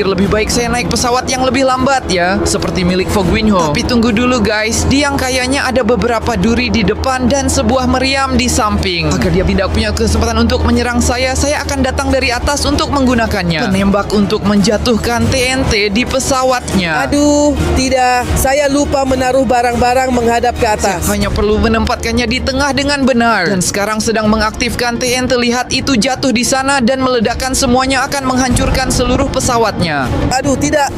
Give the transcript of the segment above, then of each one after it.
Lebih baik saya naik pesawat yang lebih lambat ya, seperti milik Foguinho. Tapi tunggu dulu guys, dia kayaknya ada beberapa duri di depan dan sebuah meriam di samping. Agar dia tidak punya kesempatan untuk menyerang saya akan datang dari atas untuk menggunakannya. Penembak untuk menjatuhkan TNT di pesawatnya. Aduh, tidak. Saya lupa menaruh barang-barang menghadap ke atas. Hanya perlu menempatkannya di tengah dengan benar. Dan sekarang sedang mengaktifkan TNT. Lihat itu jatuh di sana dan meledakkan semuanya, akan menghancurkan seluruh pesawatnya. Aduh, tidak.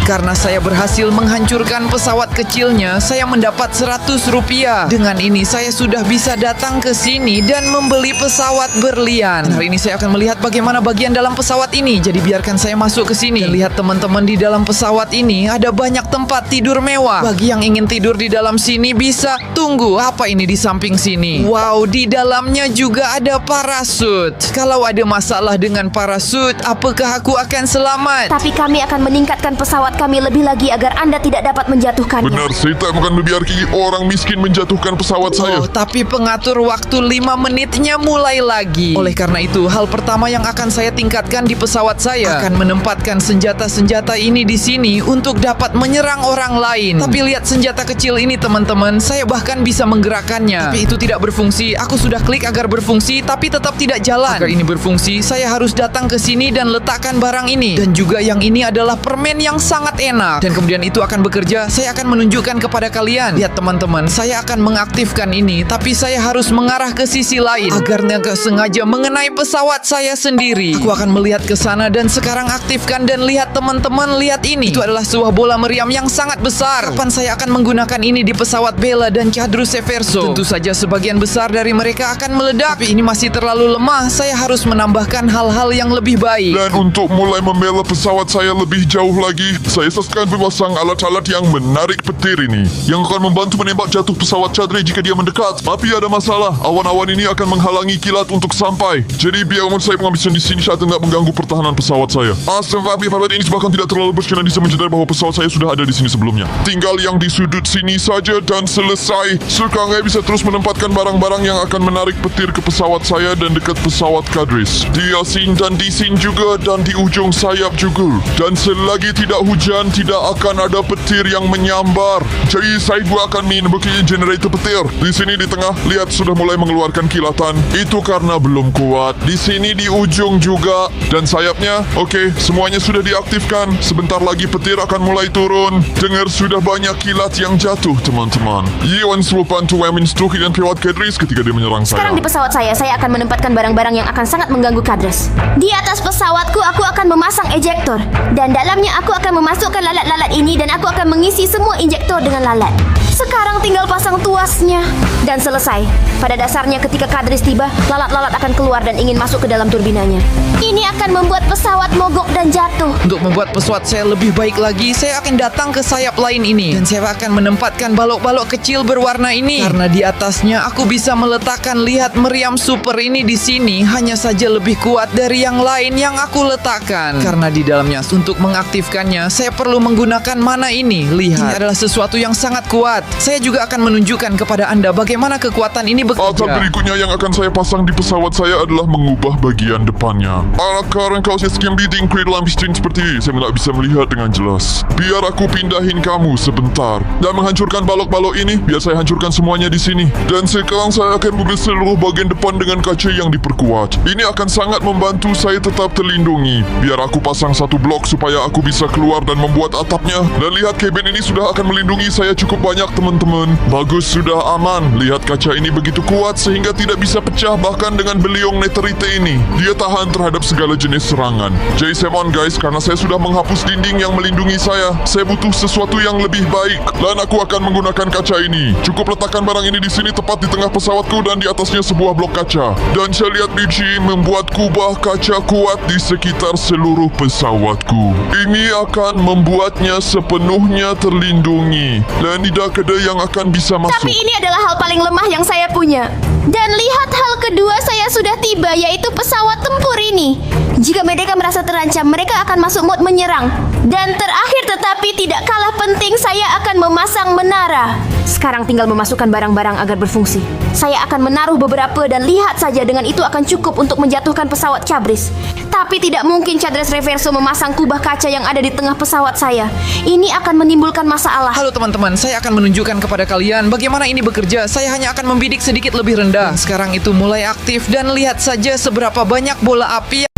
Karena saya berhasil menghancurkan pesawat kecilnya, saya mendapat 100 rupiah. Dengan ini saya sudah bisa datang ke sini dan membeli pesawat berlian. Hari ini saya akan melihat bagaimana bagian dalam pesawat ini. Jadi biarkan saya masuk ke sini. Dan lihat teman-teman, di dalam pesawat ini ada banyak tempat tidur mewah. Bagi yang ingin tidur di dalam sini bisa. Tunggu, apa ini di samping sini? Wow, di dalamnya juga ada parasut. Kalau ada masalah dengan parasut, apakah aku akan selamat? Tapi kami akan meningkatkan pesawat kami lebih lagi agar Anda tidak dapat menjatuhkannya. Benar, saya tak akan membiarkan orang miskin menjatuhkan pesawat saya. Oh, tapi pengatur waktu 5 menitnya mulai lagi. Oleh karena itu, hal pertama yang akan saya tingkatkan di pesawat saya akan menempatkan senjata-senjata ini di sini untuk dapat menyerang orang lain. Tapi lihat senjata kecil ini teman-teman, saya bahkan bisa menggerakkannya. Tapi itu tidak berfungsi. Aku sudah klik agar berfungsi, tapi tetap tidak jalan. Agar ini berfungsi, saya harus datang ke sini dan letakkan barang ini. Dan juga yang ini adalah permen yang sangat enak. Dan kemudian itu akan bekerja. Saya akan menunjukkan kepada kalian. Lihat teman-teman, saya akan mengaktifkan ini, tapi saya harus mengarah ke sisi lain agar nggak sengaja mengenai pesawat saya sendiri. Aku akan melihat ke sana dan sekarang aktifkan. Dan lihat teman-teman, lihat ini. Itu adalah sebuah bola meriam yang sangat besar. Kapan saya akan menggunakan ini di pesawat Bella dan Cadruseverso? Tentu saja sebagian besar dari mereka akan meledak. Tapi ini masih terlalu lemah. Saya harus menambahkan hal-hal yang lebih baik. Dan untuk mulai membela pesawat saya lebih jauh lagi, saya akan memasang alat-alat yang menarik petir ini, yang akan membantu menembak jatuh pesawat Cadre jika dia mendekat. Tapi ada masalah, awan-awan ini akan menghalangi kilat untuk sampai. Jadi biar saya menghabiskan di sini saat tidak mengganggu pertahanan pesawat saya. Tapi ini bahkan tidak terlalu berkenan bisa mencadari bahwa pesawat saya sudah ada di sini sebelumnya. Tinggal yang di sudut sini saja dan selesai. Sekarang saya bisa terus menempatkan barang-barang yang akan menarik petir ke pesawat saya dan dekat pesawat Cadres. Di sini dan di sini juga dan di ujung sayap juga. Dan selagi tidak hujan, tidak akan ada petir yang menyambar. Jadi saya juga akan membuat generator petir. Di sini di tengah, lihat sudah mulai mengeluarkan kilatan. Itu karena belum kuat. Di sini di ujung juga. Dan sayapnya, oke, semuanya sudah diaktifkan. Sebentar lagi petir akan mulai turun. Dengar sudah banyak kilat yang jatuh, teman-teman. Iwan bantu instruksi dan pewat Cadres ketika dia menyerang Sekarang saya. di pesawat saya akan menempatkan barang-barang yang akan sangat mengganggu Cadres. Di atas pesawatku, aku akan memasang ejektor. Dan dalamnya aku akan memasukkan lalat-lalat ini dan aku akan mengisi semua injektor dengan lalat. Sekarang tinggal pasang tuasnya. Dan selesai. Pada dasarnya ketika Cadres tiba, lalat-lalat akan keluar dan ingin masuk ke dalam turbinanya. Ini akan membuat pesawat mogok dan jatuh. Untuk membuat pesawat saya lebih baik lagi, saya akan datang ke sayap lain ini. Dan saya akan menempatkan balok-balok kecil berwarna ini. Karena di atasnya aku bisa meletakkan, lihat meriam super ini di sini. Hanya saja lebih kuat dari yang lain yang aku letakkan. Karena di dalamnya untuk mengaktifkannya, saya perlu menggunakan mana ini. Lihat, ini adalah sesuatu yang sangat kuat. Saya juga akan menunjukkan kepada Anda bagaimana kekuatan ini Atap bekerja. berikutnya yang akan saya pasang di pesawat saya adalah mengubah bagian depannya. Sekarang kau saya skim leading create dalam screen seperti ini. Saya tidak bisa melihat dengan jelas. Biar aku pindahin kamu sebentar dan menghancurkan balok-balok ini. Biar saya hancurkan semuanya di sini. Dan sekarang saya akan mobil seluruh bagian depan dengan kaca yang diperkuat. Ini akan sangat membantu saya tetap terlindungi. Biar aku pasang satu blok supaya aku bisa keluar dan membuat atapnya. Dan lihat kabin ini sudah akan melindungi saya cukup banyak, teman-teman. Bagus, sudah aman. Lihat kaca ini begitu kuat sehingga tidak bisa pecah bahkan dengan beliung neterite ini. Dia tahan terhadap segala jenis serangan. Jadi Simon guys, karena saya sudah menghapus dinding yang melindungi saya butuh sesuatu yang lebih baik. Dan aku akan menggunakan kaca ini. Cukup letakkan barang ini di sini tepat di tengah pesawatku dan di atasnya sebuah blok kaca. Dan saya lihat biji membuat kubah kaca kuat di sekitar seluruh pesawatku. Ini akan membuatnya sepenuhnya terlindungi. Dan tidak ada yang akan bisa masuk. Tapi ini adalah hal paling lemah yang saya punya. Dan lihat hal kedua saya sudah tiba, yaitu pesawat tempur ini. Jika mereka merasa terancam, mereka akan masuk mode menyerang. Dan terakhir tetapi tidak kalah penting, saya akan memasang menara. Sekarang tinggal memasukkan barang-barang agar berfungsi. Saya akan menaruh beberapa dan lihat saja dengan itu akan cukup untuk menjatuhkan pesawat Cabris. Tapi tidak mungkin Cadres Reverso memasang kubah kaca yang ada di tengah pesawat saya. Ini akan menimbulkan masalah. Halo teman-teman, saya akan menunjukkan kepada kalian bagaimana ini bekerja. Saya hanya akan membidik sedikit lebih rendah. Sekarang itu mulai aktif dan lihat saja seberapa banyak bola api